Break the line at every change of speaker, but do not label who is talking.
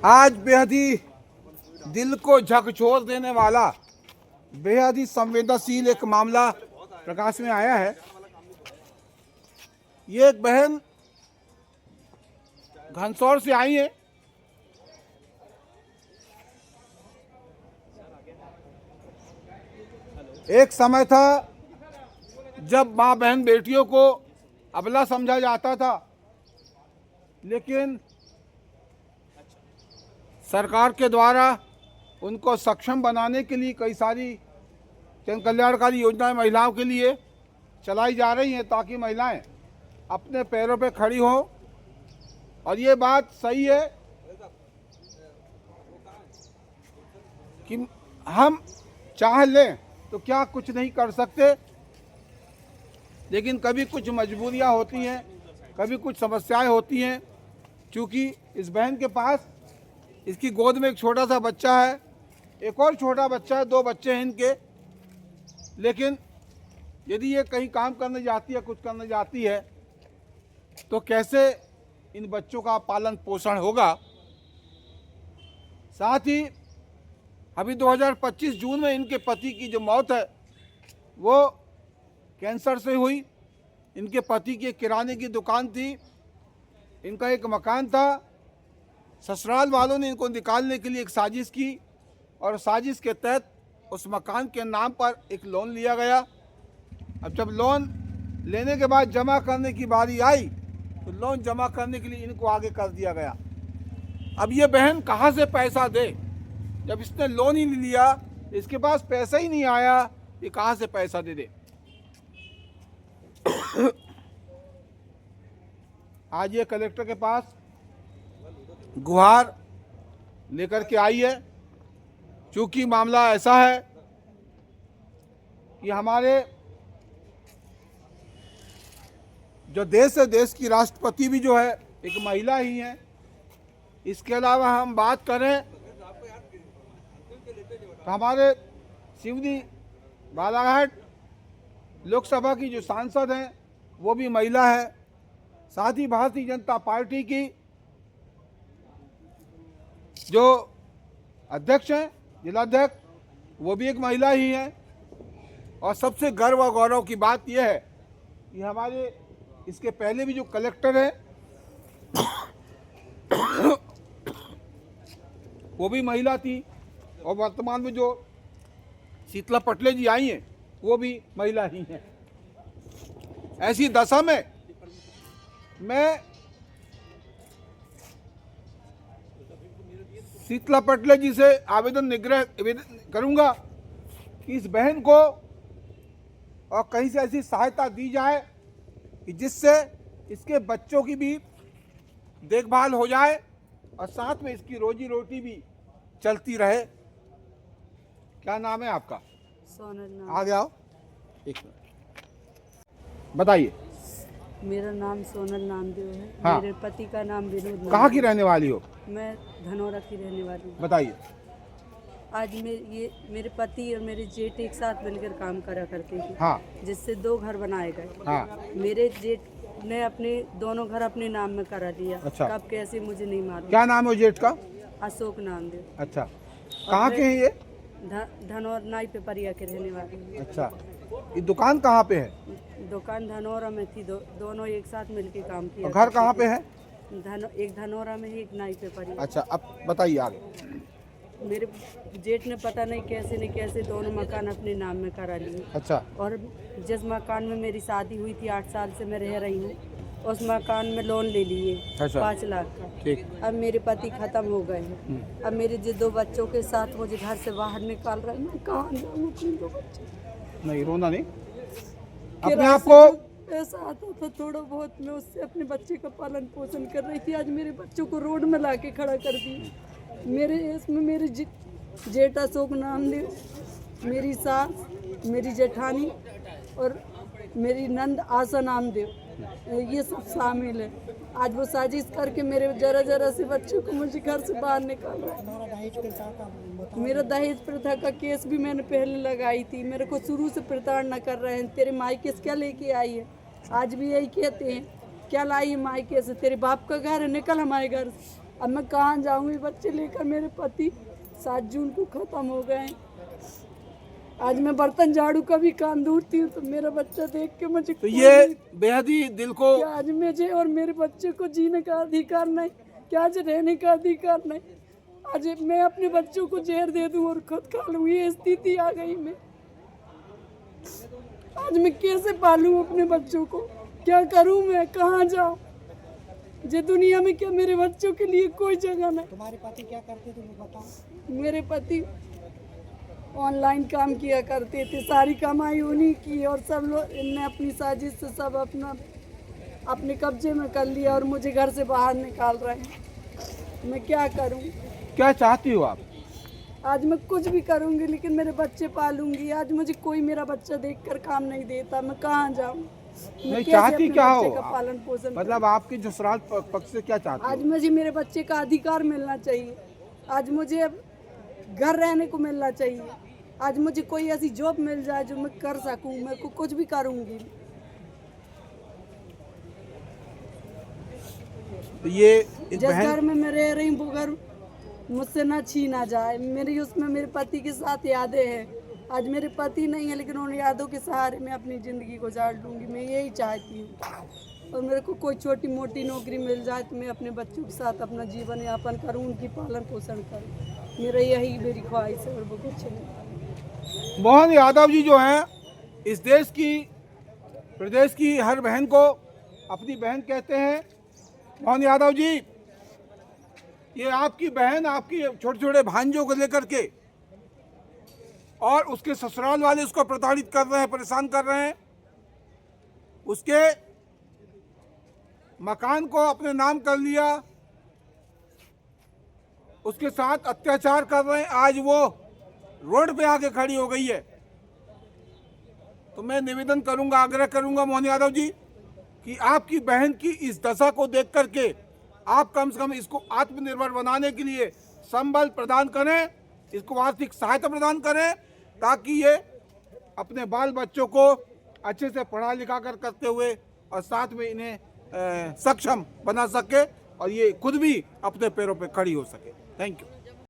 आज बेहद ही दिल को झकझोर देने वाला, बेहद ही संवेदनशील एक मामला प्रकाश में आया है। ये एक बहन घनसौर से आई है। एक समय था जब माँ बहन बेटियों को अबला समझा जाता था, लेकिन सरकार के द्वारा उनको सक्षम बनाने के लिए कई सारी जन कल्याणकारी योजनाएं महिलाओं के लिए चलाई जा रही हैं ताकि महिलाएं अपने पैरों पे खड़ी हों। और ये बात सही है कि हम चाह लें तो क्या कुछ नहीं कर सकते, लेकिन कभी कुछ मजबूरियां होती हैं, कभी कुछ समस्याएं होती हैं। क्योंकि इस बहन के पास इसकी गोद में एक छोटा सा बच्चा है, एक और छोटा बच्चा है, 2 बच्चे हैं इनके। लेकिन यदि ये कहीं काम करने जाती है, कुछ करने जाती है, तो कैसे इन बच्चों का पालन पोषण होगा। साथ ही अभी 2025 जून में इनके पति की जो मौत है वो कैंसर से हुई। इनके पति की किराने की दुकान थी, इनका एक मकान था। ससुराल वालों ने इनको निकालने के लिए एक साजिश की और साजिश के तहत उस मकान के नाम पर एक लोन लिया गया। अब जब लोन लेने के बाद जमा करने की बारी आई तो लोन जमा करने के लिए इनको आगे कर दिया गया। अब ये बहन कहाँ से पैसा दे, जब इसने लोन ही नहीं लिया, इसके पास पैसा ही नहीं आया, ये कहाँ से पैसा दे दे। आज ये कलेक्टर के पास गुहार लेकर के आई है। चूंकि मामला ऐसा है कि हमारे जो देश है, देश की राष्ट्रपति भी जो है एक महिला ही है। इसके अलावा हम बात करें तो हमारे सिवनी बालाघाट लोकसभा की जो सांसद हैं वो भी महिला है। साथ ही भारतीय जनता पार्टी की जो अध्यक्ष हैं, जिलाध्यक्ष, वो भी एक महिला ही है। और सबसे गर्व और गौरव की बात यह है कि हमारे इसके पहले भी जो कलेक्टर हैं वो भी महिला थी, और वर्तमान में जो शीतला पटले जी आई हैं वो भी महिला ही हैं। ऐसी दशा में मैं शीतला पटले जी से आवेदन करूंगा कि इस बहन को और कहीं से ऐसी सहायता दी जाए कि जिससे इसके बच्चों की भी देखभाल हो जाए और साथ में इसकी रोजी रोटी भी चलती रहे। क्या नाम है आपका?
सोनल नाम।
आगे आओ, एक मिनट बताइए।
मेरा नाम सोनल नामदेव है।
हाँ।
मेरे पति का नाम विनोद।
कहाँ की रहने वाली हो?
मैं धनौरा की रहने वाली हूँ।
बताइए।
आज मेरे पति और मेरे जेठ एक साथ मिलकर काम करा करते थे।
हाँ।
जिससे 2 घर बनाए गए।
हाँ।
मेरे जेठ ने अपने दोनों घर अपने नाम में करा लिया।
अच्छा।
कब कैसे मुझे नहीं मालूम।
क्या नाम है जेठ का?
अशोक नामदेव।
अच्छा, कहाँ के हैं ये?
धनौर नाई पे परिया के रहने वाली हूँ।
अच्छा, ये दुकान कहाँ पे है?
दुकान धनौरा में थी। दोनों एक साथ मिलके काम किया।
और घर कहाँ पे है?
एक धनौरा में है, एक नाई पे परिया।
अच्छा, अब बताइए आगे।
मेरे जेठ ने पता नहीं कैसे न कैसे दोनों मकान अपने नाम में करा लिए।
अच्छा।
और जिस मकान में मेरी शादी हुई थी, 8 साल से मैं रह रही हूँ, उस मकान में लोन ले लिए।
अच्छा।
5 लाख का।
ठीक।
अब मेरे पति खत्म हो गए हैं। अब मेरे जो 2 बच्चों के साथ मुझे घर से बाहर निकाल रहे हैं। मैं कहाँ जाऊँ अपने 2 बच्चे?
नहीं, रोना नहीं। अपने आप को
ऐसा आता था थोड़ा बहुत, मैं उससे अपने बच्चे का पालन पोषण कर रही थी। आज मेरे बच्चों को रोड में लाके खड़ा कर दिया। मेरे इसमें मेरे जेठ अशोक नामदेव, मेरी सास, मेरी जेठानी और मेरी नंद आशा नामदेव, ये सब शामिल है। आज वो साजिश करके मेरे जरा से बच्चों को मुझे घर से बाहर निकाल रहा है। मेरा दहेज प्रथा का केस भी मैंने पहले लगाई थी। मेरे को शुरू से प्रताड़ना कर रहे हैं। तेरे मायके से क्या लेके आई है? आज भी यही कहते हैं, क्या लाई है मायके से? तेरे बाप का घर है, निकल हमारे घर से। अब मैं कहाँ जाऊँगी बच्चे लेकर? मेरे पति 7 जून को ख़त्म हो गए हैं। आज मैं बर्तन झाड़ू का भी काम ढूंढती हूँ तो मेरा बच्चा देख के मुझे
तो ये बेहद ही दिल को
क्या आज मुझे और मेरे बच्चे को जीने का अधिकार नहीं, क्या आज रहने का अधिकार नहीं? आज मैं अपने बच्चों को जहर दे दूं और खुद खा लूं, ये स्थिति आ गई मैं। आज मैं कैसे पालूं अपने बच्चों को? क्या करूं मैं? कहाँ जाऊं? जे दुनिया में क्या मेरे बच्चों के लिए कोई जगह नहीं।
तुम्हारे पति क्या करते थे वो बताओ।
मेरे पति ऑनलाइन काम किया करते थे, सारी कमाई उन्हीं की, और सब लोग इनने अपनी साजिश से सब अपने कब्जे में कर लिया और मुझे घर से बाहर निकाल रहे हैं। मैं क्या करूं?
क्या चाहती हो आप?
आज मैं कुछ भी करूंगी लेकिन मेरे बच्चे पालूंगी। आज मुझे कोई मेरा बच्चा देखकर काम नहीं देता, मैं कहाँ जाऊं? मैं
नहीं
कैसे
चाहती
अपने
क्या
बच्चे
हो?
का पालन पोषण
मतलब आपके ससुराल पक्ष से क्या चाहती
आज
हो?
मुझे मेरे बच्चे का अधिकार मिलना चाहिए। आज मुझे अब घर रहने को मिलना चाहिए। आज मुझे कोई ऐसी जॉब मिल जाए जो मैं कर सकूं, मैं को कुछ भी करूंगी।
तो ये इस
जिस
बहन
घर में मैं रह रही हूँ वो घर मुझसे ना छीना जाए। मेरी उसमें मेरे पति के साथ यादें हैं। आज मेरे पति नहीं है लेकिन उन यादों के सहारे मैं अपनी ज़िंदगी गुजार लूँगी, मैं यही चाहती हूँ। और मेरे को कोई छोटी मोटी नौकरी मिल जाए तो मैं अपने बच्चों के साथ अपना जीवन यापन करूँ, उनकी पालन पोषण करूँ। मेरा यही मेरी ख्वाहिश है और वो कुछ नहीं।
मोहन यादव जी जो हैं इस देश की प्रदेश की हर बहन को अपनी बहन कहते हैं। मोहन यादव जी, ये आपकी बहन आपकी छोटे छोटे भांजों को लेकर के और उसके ससुराल वाले उसको प्रताड़ित कर रहे हैं, परेशान कर रहे हैं। उसके मकान को अपने नाम कर लिया, उसके साथ अत्याचार कर रहे हैं। आज वो रोड पे आके खड़ी हो गई है। तो मैं निवेदन करूंगा, आग्रह करूंगा मोहन यादव जी कि आपकी बहन की इस दशा को देख करके आप कम से कम इसको आत्मनिर्भर बनाने के लिए संबल प्रदान करें, इसको आर्थिक सहायता प्रदान करें, ताकि ये अपने बाल बच्चों को अच्छे से पढ़ा लिखा कर करते हुए और साथ में इन्हें सक्षम बना सके और ये खुद भी अपने पैरों पे खड़ी हो सके। Thank you.